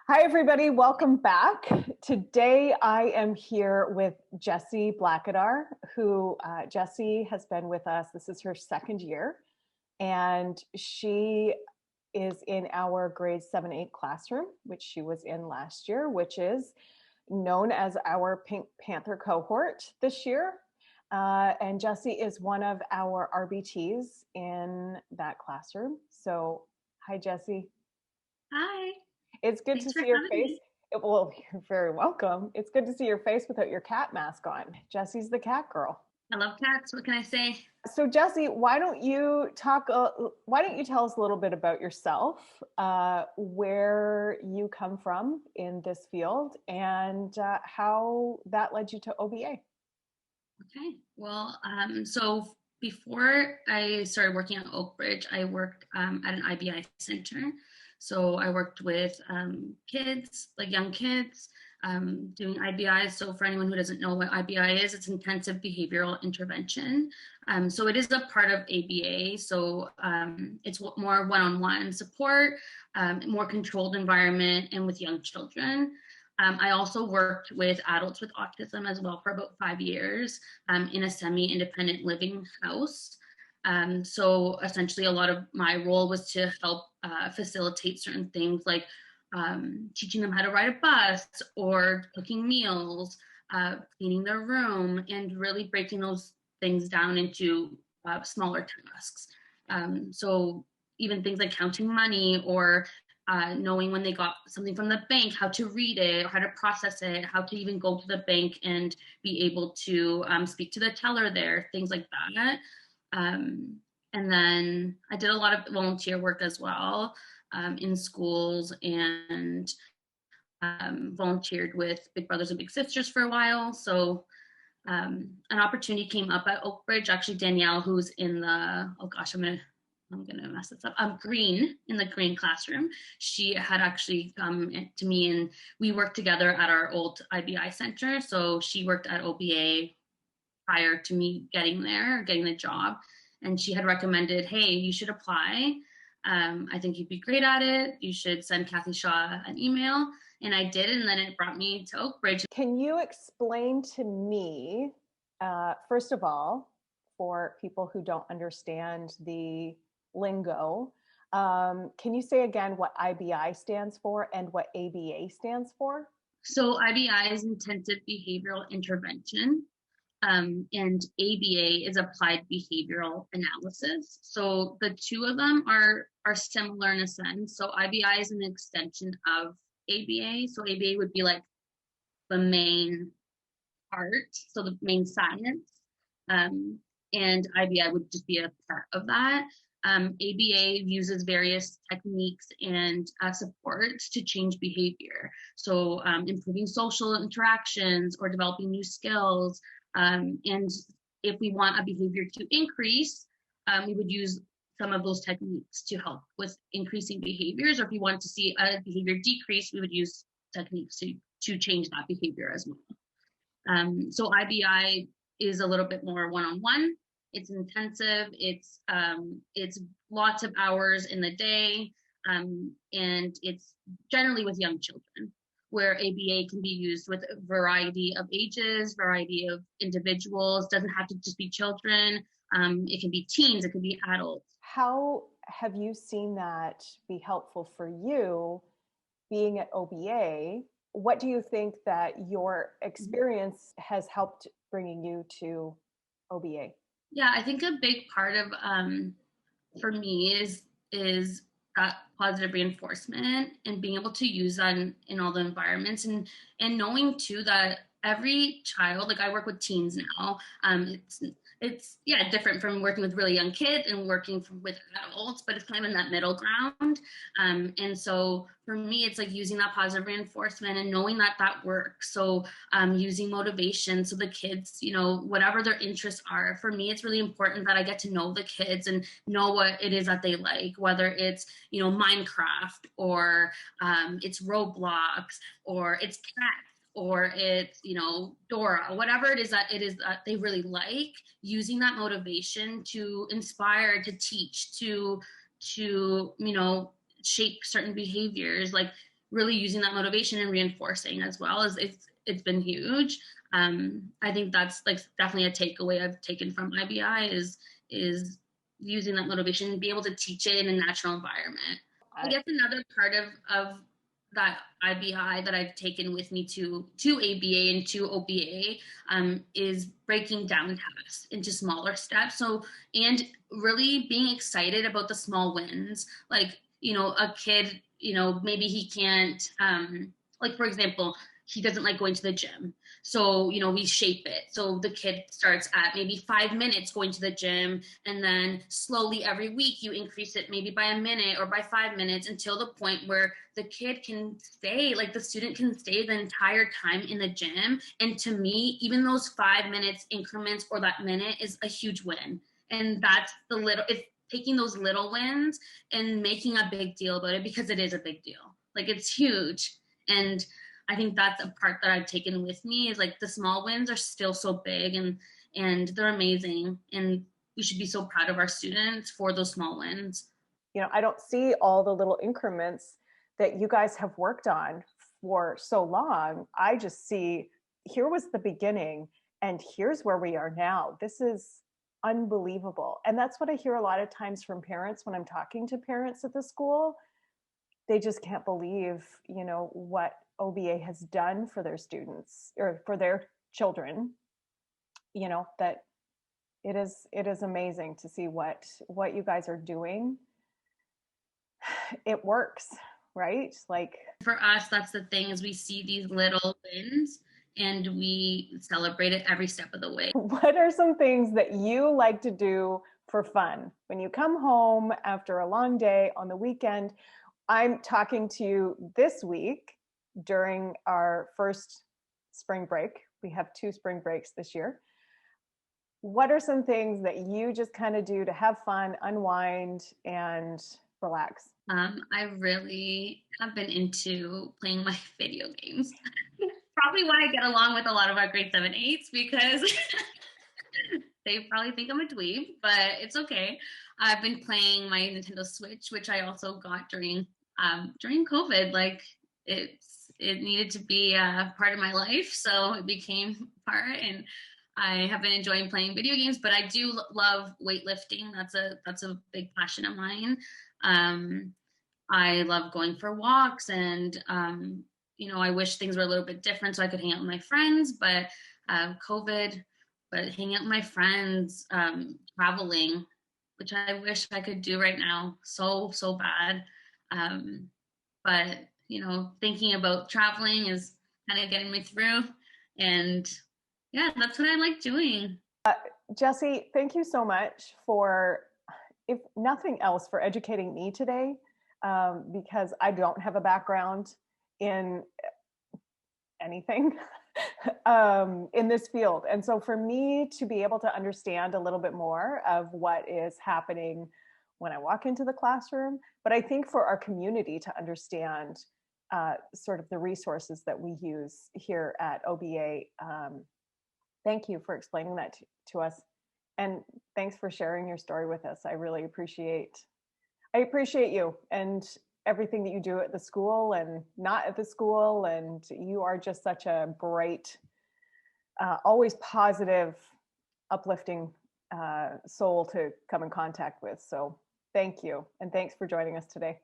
Hi, everybody. Welcome back. Today, I am here with Jessy Blackadar, who Jessy has been with us. This is her second year, and she is in our grade 7-8 classroom, which she was in last year, which is known as our Pink Panther cohort this year. And Jessy is one of our RBTs in that classroom. So, hi, Jessy. Hi, It's good to thanks for see your having face. me. Well, you're very welcome. It's good to see your face without your cat mask on. Jessy's the cat girl. I love cats. What can I say? So, Jessy, why don't you talk? Why don't you tell us a little bit about yourself, where you come from in this field, and how that led you to OBA? Okay. So before I started working at Oak Ridge, I worked at an IBI center. So I worked with kids, like young kids, doing IBI. So for anyone who doesn't know what IBI is, it's intensive behavioral intervention. So it is a part of ABA. So it's more one-on-one support, more controlled environment, and with young children. I also worked with adults with autism as well for about 5 years in a semi-independent living house. So essentially, a lot of my role was to help facilitate certain things like teaching them how to ride a bus or cooking meals, cleaning their room, and really breaking those things down into smaller tasks. So even things like counting money or knowing when they got something from the bank, how to read it, how to process it, how to even go to the bank and be able to speak to the teller there, things like that. Um, and then I did a lot of volunteer work as well in schools and volunteered with Big Brothers and Big Sisters for a while. So an opportunity came up at Oak Ridge. Actually, Danielle, who's in the, oh gosh, I'm gonna mess this up. Green, in the green classroom. She had actually come to me and we worked together at our old IBI center. So she worked at OBA prior to me getting there, getting the job. And she had recommended, hey, you should apply. I think you'd be great at it. You should send Kathy Shaw an email. And I did, and then it brought me to Oak Ridge. Can you explain to me, first of all, for people who don't understand the lingo, can you say again what IBI stands for and what ABA stands for? So IBI is intensive behavioral intervention. And ABA is applied behavioral analysis. So the two of them are similar in a sense. So IBI is an extension of ABA. So ABA would be like the main part, so the main science, and IBI would just be a part of that. ABA uses various techniques and supports to change behavior. So improving social interactions or developing new skills. And if we want a behavior to increase, we would use some of those techniques to help with increasing behaviors. Or if we want to see a behavior decrease, we would use techniques to change that behavior as well. So IBI is a little bit more one-on-one. It's intensive. It's lots of hours in the day, and it's generally with young children. Where ABA can be used with a variety of ages, variety of individuals. Doesn't have to just be children. It can be teens. It can be adults. How have you seen that be helpful for you being at OBA? What do you think that your experience has helped bringing you to OBA? Yeah, I think a big part of for me is that positive reinforcement and being able to use that in all the environments and knowing too that every child, like I work with teens now, it's yeah different from working with really young kids and working with adults, but it's kind of in that middle ground. And so for me, it's like using that positive reinforcement and knowing that that works. So using motivation, so the kids, whatever their interests are. For me, it's really important that I get to know the kids and know what it is that they like, whether it's Minecraft or it's Roblox or it's cats or it's Dora, whatever it is that they really like, using that motivation to inspire, to teach, to shape certain behaviors. Like really using that motivation and reinforcing as well as it's been huge. I think that's like definitely a takeaway I've taken from IBI is using that motivation and be able to teach it in a natural environment. I guess another part of that IBI that I've taken with me to ABA and to OBA is breaking down tasks into smaller steps. So and really being excited about the small wins. Like, a kid, maybe he can't like for example, he doesn't like going to the gym. So, we shape it. So the kid starts at maybe 5 minutes going to the gym, and then slowly every week you increase it maybe by a minute or by 5 minutes until the point where the kid can stay, like the student can stay the entire time in the gym. And to me, even those 5 minutes increments or that minute is a huge win. And that's it's taking those little wins and making a big deal about it, because it is a big deal. Like, it's huge. And I think that's a part that I've taken with me is like the small wins are still so big, and they're amazing. And we should be so proud of our students for those small wins. I don't see all the little increments that you guys have worked on for so long. I just see, here was the beginning and here's where we are now. This is unbelievable. And that's what I hear a lot of times from parents when I'm talking to parents at the school. They just can't believe, what OBA has done for their students or for their children, that it is amazing to see what you guys are doing. It works, right? Like, for us, that's the thing, is we see these little wins and we celebrate it every step of the way. what are some things that you like to do for fun when you come home after a long day on the weekend? I'm talking to you this week during our first spring break. We have 2 spring breaks this year. What are some things that you just kind of do to have fun, unwind, and relax? I really have been into playing my video games. Probably why I get along with a lot of our grade 7/8s, because they probably think I'm a dweeb, but it's okay. I've been playing my Nintendo Switch, which I also got during COVID. Like, it needed to be a part of my life, so it became part. And I have been enjoying playing video games, but I do love weightlifting. That's a big passion of mine. I love going for walks, and I wish things were a little bit different so I could hang out with my friends, but COVID. But hanging out with my friends, traveling, which I wish I could do right now, so bad. But thinking about traveling is kind of getting me through, and yeah, that's what I like doing. Jessy, thank you so much for, if nothing else, for educating me today, because I don't have a background in anything in this field. And so for me to be able to understand a little bit more of what is happening when I walk into the classroom, but I think for our community to understand sort of the resources that we use here at OBA, thank you for explaining that to us. And thanks for sharing your story with us. I really appreciate you and everything that you do at the school and not at the school. And you are just such a bright, always positive, uplifting soul to come in contact with. So thank you. And thanks for joining us today.